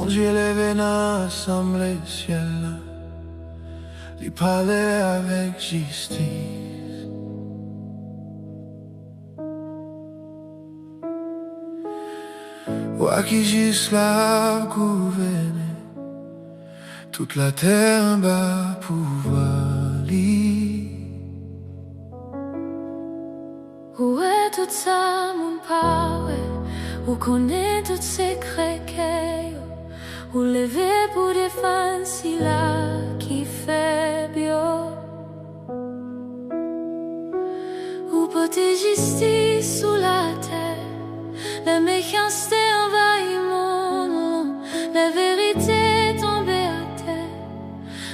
Dieu levé dans l'assemblée ciel, il parlait avec justice. Roi qui juste là gouverné toute la terre en bas pouvoir lire. Où est tout ça mon père? Où connaît tous ces créquets? Où lever pour défendre si là qui fait bio? Où porter justice sous la terre? La méchanceté envahit mon nom, la vérité tombée à terre.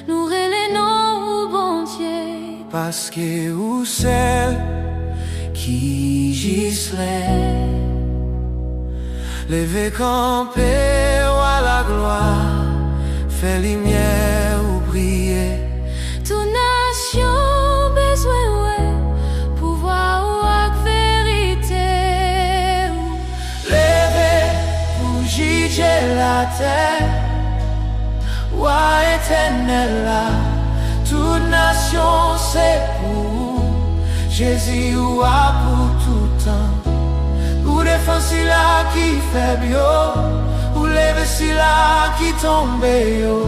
Nous relénons au bon Dieu. Parce que où celle qui giserait levé campé à la gloire, fait lumière ou briller. Toute nation besoin ouais, pouvoir ou avec vérité. Levé pour juger la terre, roi éternel là. Toute nation c'est pour Jésus ou à pour tout temps. Ou défendre si là qui fait bio, ou lever si là qui tombe yo.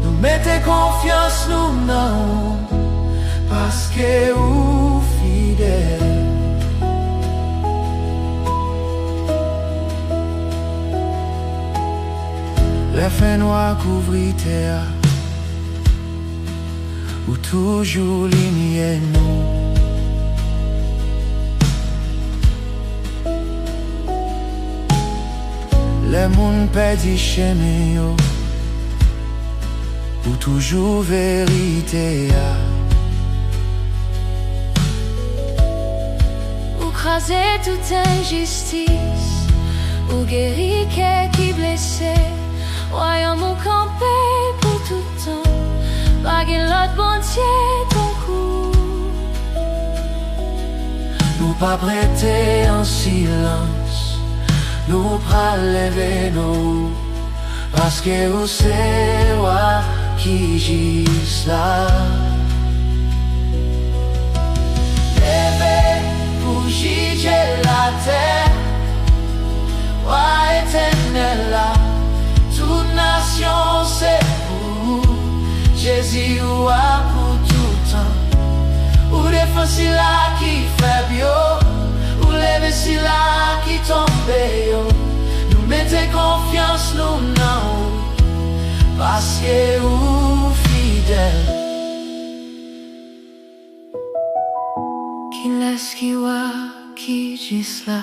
Nous mettez confiance nous non, parce que ou fidèle. Les faits noirs couvrent terre, ou toujours lignée nous. Les moun perdit chemin yo, ou toujours vérité a. Ou craser toute injustice, ou guérir qui blessé. Voyons mon campé pour tout temps, baguer l'autre bon Dieu ton cou. Nous pas prêter en silence, nous pas lever nous, parce que vous c'est roi qui gis là. Levé pour juger la terre, roi éternel là. Toute nation c'est pour Jésus ou à pour tout temps. Ou défendre si là qui fait bio, ou lever si là qui tombe yo. Nous mettez confiance nous non, parce que vous fidèle. Qui laisse qui voit qui juste là.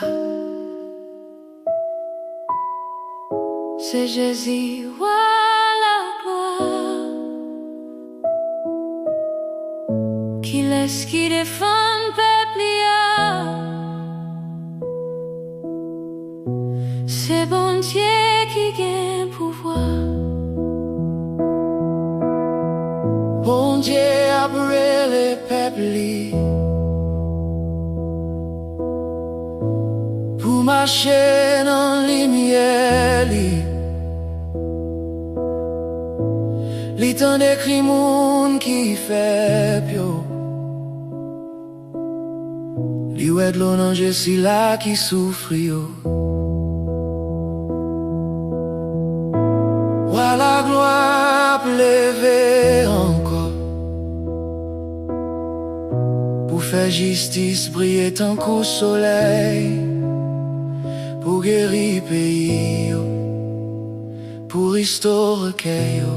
C'est Jésus, voilà la gloire. Qui laisse qui défend peuple. C'est bon Dieu qui gagne pouvoir. Bon Dieu après les peuples, pour marcher dans la lumière. Li tan d'écrit moun qui fait pio. Li oued l'eau nan Jésus là qui souffre yo. Roi la gloire lever encore, pour faire justice briller tant qu'au soleil, pour guérir pays yo, pour restaurer yo.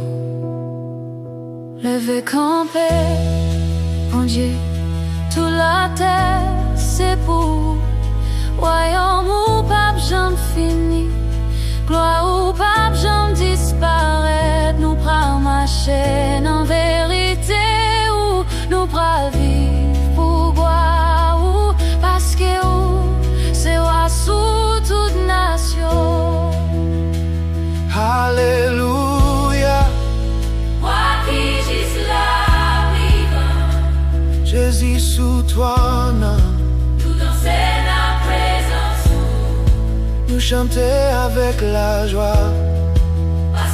Levé campé, bon Dieu, toute la terre c'est pour. Voyons ou pape j'en fini, gloire ou pape j'en disparaître. Nous pral marcher en vérité ou nous pral vivre pour gloire ou parce que ou c'est roi sous toute nation. Alléluia. Jésus sous toi, non. Nous danser la présence, nous chanter avec la joie. Parce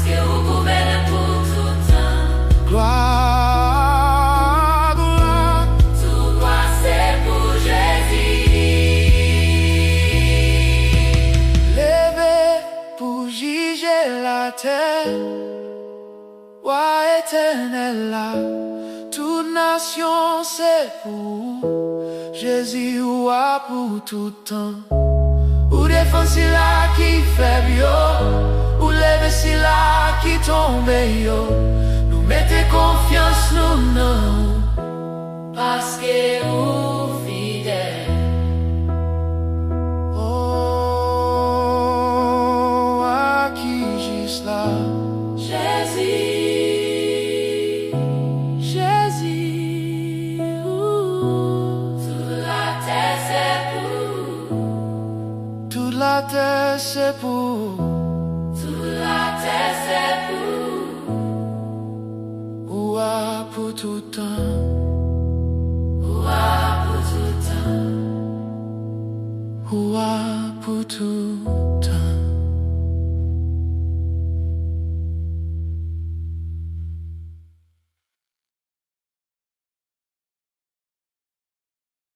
Gloire, gloire, Tout gloire c'est pour Jésus. levé pour juger la terre. Roi éternel là, toute nation c'est pour Jésus, roi pour tout temps. Ou défense si là qui fait bio, ou lever si là qui tombe yo. Nous mettez confiance nous non, Parce que vous fidèle. oh, à qui juste là. Jésus, Jésus, toute la terre c'est pour. toute la terre c'est pour. Toute la terre c'est pour. Ouah pour tout temps. Ouah pour tout temps. Ouah pour tout